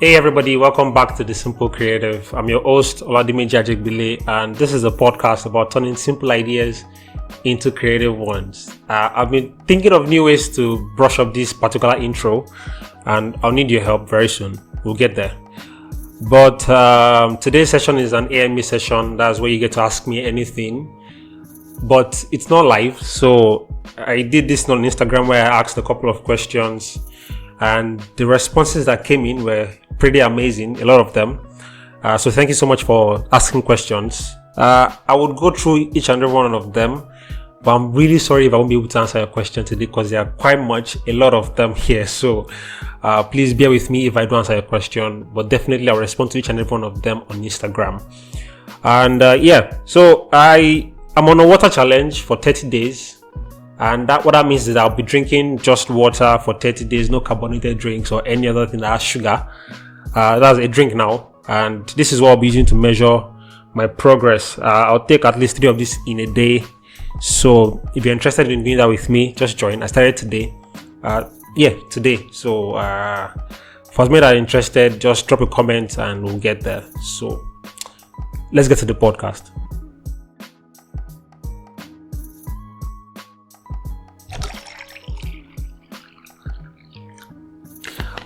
Hey everybody, welcome back to The Simple Creative. I'm your host, Oladimeji Ajegbile, and this is a podcast about turning simple ideas into creative ones. I've been thinking of new ways to brush up this particular intro, and I'll need your help very soon. We'll get there. But today's session is an AMA session. That's where you get to ask me anything. But it's not live, so I did this on Instagram where I asked a couple of questions, and the responses that came in were pretty amazing, a lot of them. So thank you so much for asking questions. I would go through each and every one of them, but I'm really sorry if I won't be able to answer your question today because there are quite a lot of them here. So please bear with me if I don't answer your question, but definitely I'll respond to each and every one of them on Instagram. And so I'm on a water challenge for 30 days. And what that means is I'll be drinking just water for 30 days, no carbonated drinks or any other thing that has sugar. That's a drink now. And this is what I'll be using to measure my progress. I'll take at least 3 of these in a day. So if you're interested in doing that with me, just join. I started today. Today. So for me that are interested, just drop a comment and we'll get there. So let's get to the podcast.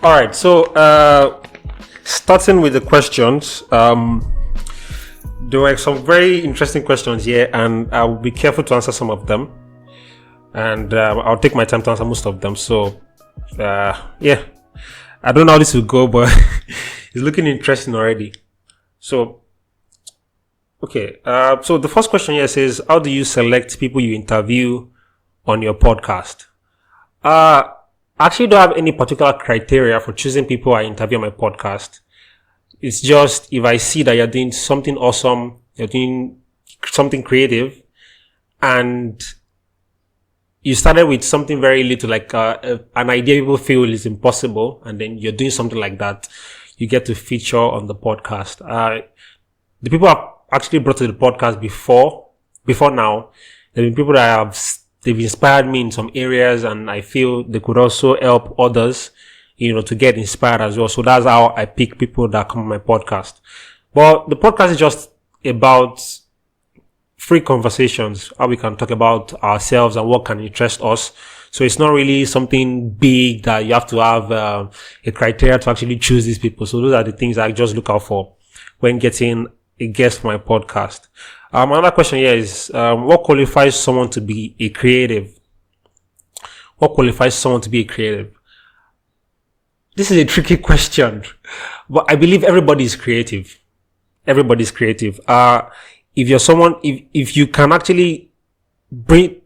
All right, so starting with the questions, there were some very interesting questions here, and I'll be careful to answer some of them, and I'll take my time to answer most of them. So, I don't know how this will go, but it's looking interesting already. So, okay, so the first question here says, how do you select people you interview on your podcast? I actually don't have any particular criteria for choosing people I interview on my podcast. It's just if I see that you're doing something awesome, you're doing something creative, and you started with something very little, like an idea people feel is impossible, and then you're doing something like that, you get to feature on the podcast. The people I've actually brought to the podcast before now, there have been people that they've inspired me in some areas, and I feel they could also help others, to get inspired as well. So that's how I pick people that come on my podcast. But the podcast is just about free conversations, how we can talk about ourselves and what can interest us. So it's not really something big that you have to have a criteria to actually choose these people. So those are the things I just look out for when getting a guest for my podcast. Another question here is, what qualifies someone to be a creative? What qualifies someone to be a creative? This is a tricky question, but I believe everybody is creative. Everybody's creative. If you're someone, if you can actually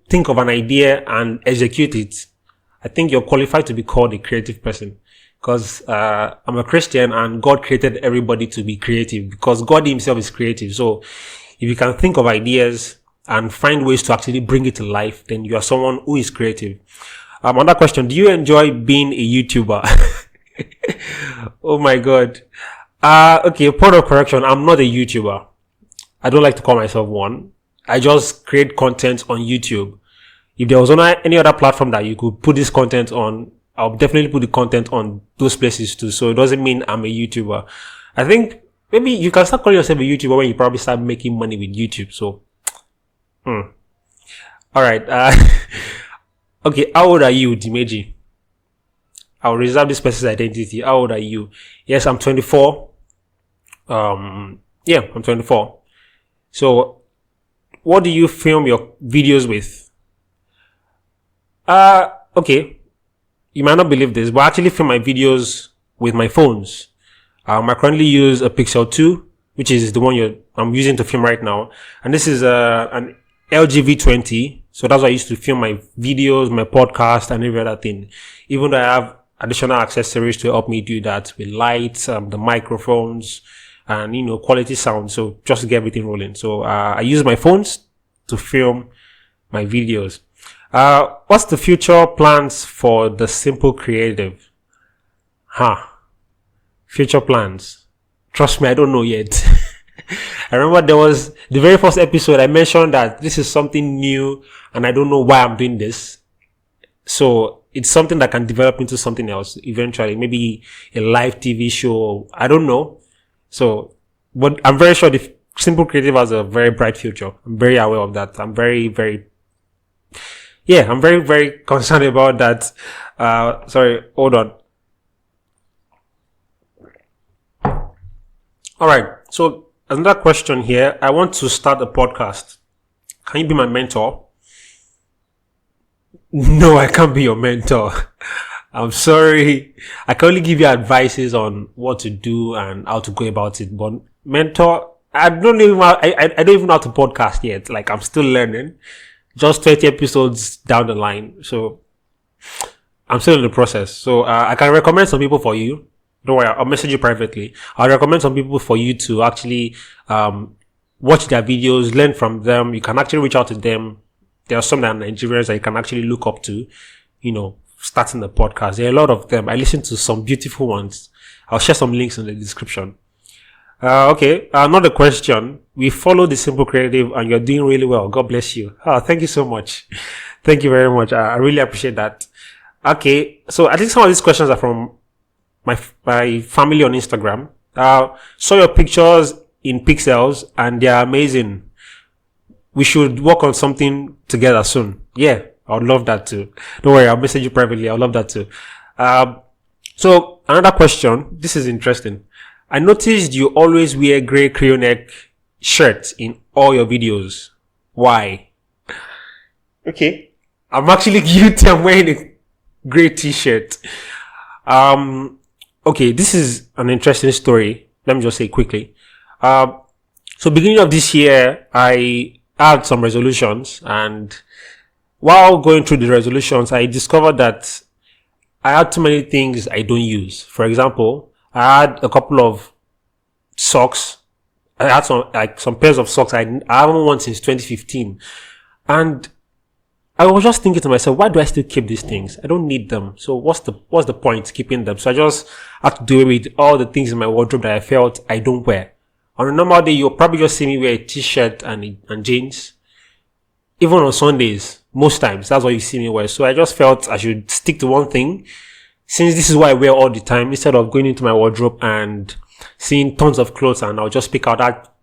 think of an idea and execute it, I think you're qualified to be called a creative person. Because I'm a Christian and God created everybody to be creative because God himself is creative. So if you can think of ideas and find ways to actually bring it to life, then you are someone who is creative. Another question, do you enjoy being a YouTuber? Oh my God. Okay, point of correction, I'm not a YouTuber. I don't like to call myself one. I just create content on YouTube. If there was any other platform that you could put this content on, I'll definitely put the content on those places too. So it doesn't mean I'm a YouTuber. I think maybe you can start calling yourself a YouTuber when you probably start making money with YouTube. So, all right. Okay. How old are you, Dimeji? I'll reserve this person's identity. How old are you? Yes, I'm 24. I'm 24. So, what do you film your videos with? Okay. You might not believe this, but I actually film my videos with my phones. I currently use a Pixel 2, which is the one I'm using to film right now. And this is an LG V20. So that's why I used to film my videos, my podcast, and every other thing. Even though I have additional accessories to help me do that with lights, the microphones, and, quality sound. So just to get everything rolling. So I use my phones to film my videos. What's the future plans for The Simple Creative? Future plans. Trust me, I don't know yet. I remember there was the very first episode I mentioned that this is something new and I don't know why I'm doing this. So it's something that can develop into something else eventually, maybe a live TV show. I don't know. So, but I'm very sure the Simple Creative has a very bright future. I'm very aware of that. I'm very, very concerned about that. Sorry, hold on. All right. So another question here. I want to start a podcast. Can you be my mentor? No, I can't be your mentor. I'm sorry. I can only give you advices on what to do and how to go about it. But mentor, I don't even know how to podcast yet. Like, I'm still learning. Just 20 episodes down the line. So I'm still in the process. So I can recommend some people for you. Don't worry, I'll message you privately. I'll recommend some people for you to actually watch their videos, learn from them. You can actually reach out to them. There are some that are Nigerians that you can actually look up to, starting the podcast. There are a lot of them. I listen to some beautiful ones. I'll share some links in the description. Okay, another question. We follow the Simple Creative and you're doing really well. God bless you. Thank you so much. Thank you very much. I really appreciate that. Okay, so I think some of these questions are from my family on Instagram. Saw your pictures in pixels and they're amazing. We should work on something together soon. Yeah, I would love that too. Don't worry, I'll message you privately. I would love that too. So another question. This is interesting. I noticed you always wear grey crew neck shirts in all your videos. Why? Okay. I'm actually guilty. I'm wearing a grey t-shirt. Okay, this is an interesting story. Let me just say quickly. So beginning of this year, I had some resolutions, and while going through the resolutions, I discovered that I had too many things I don't use. For example, I had a couple of socks. I had some pairs of socks I haven't worn since 2015. And I was just thinking to myself, why do I still keep these things? I don't need them. So what's the point keeping them? So I just had to deal with all the things in my wardrobe that I felt I don't wear. On a normal day, you'll probably just see me wear a t-shirt and jeans. Even on Sundays, most times, that's what you see me wear. So I just felt I should stick to one thing, since this is what I wear all the time, instead of going into my wardrobe and seeing tons of clothes, and I'll just pick out that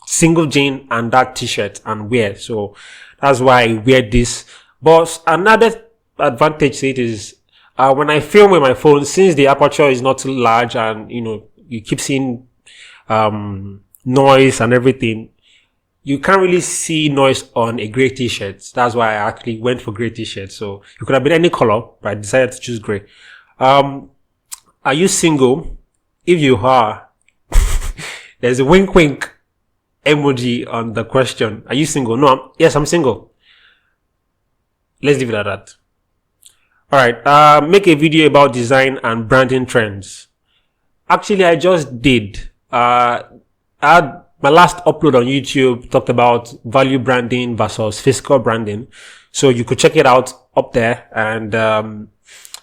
single jean and that t-shirt and wear. So that's why I wear this. But another advantage to it is, when I film with my phone, since the aperture is not too large and, you keep seeing noise and everything, you can't really see noise on a grey t-shirt. That's why I actually went for grey t-shirt. So it could have been any color, but I decided to choose grey. Are you single? If you are, there's a wink wink emoji on the question. Are you single? No, yes, I'm single. Let's leave it at that. Alright, make a video about design and branding trends. Actually, I just did. I had my last upload on YouTube talked about value branding versus physical branding. So you could check it out up there, and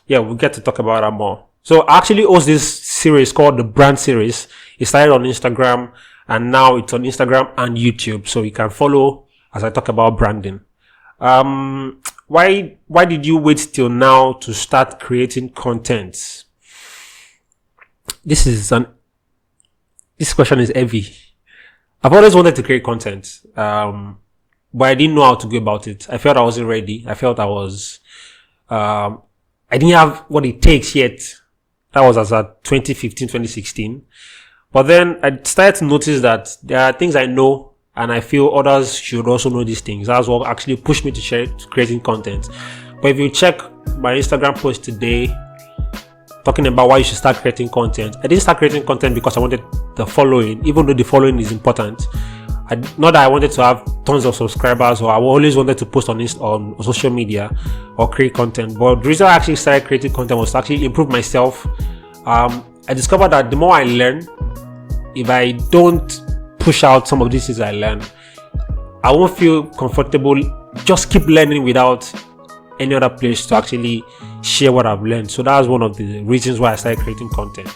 we'll get to talk about that more. So I actually host this series called the Brand Series. It started on Instagram, and now it's on Instagram and YouTube. So you can follow as I talk about branding. Why did you wait till now to start creating content? This question is heavy. I've always wanted to create content, but I didn't know how to go about it. I felt I wasn't ready. I felt I didn't have what it takes yet. That was as at 2015, 2016. But then I started to notice that there are things I know, and I feel others should also know these things. That's what actually pushed me to creating content. But if you check my Instagram post today, talking about why you should start creating content, I didn't start creating content because I wanted the following, even though the following is important. Not that I wanted to have tons of subscribers, or I always wanted to post on social media or create content. But the reason I actually started creating content was to actually improve myself. I discovered that the more I learn, if I don't push out some of these things I learn, I won't feel comfortable just keep learning without any other place to actually share what I've learned. So that's one of the reasons why I started creating content.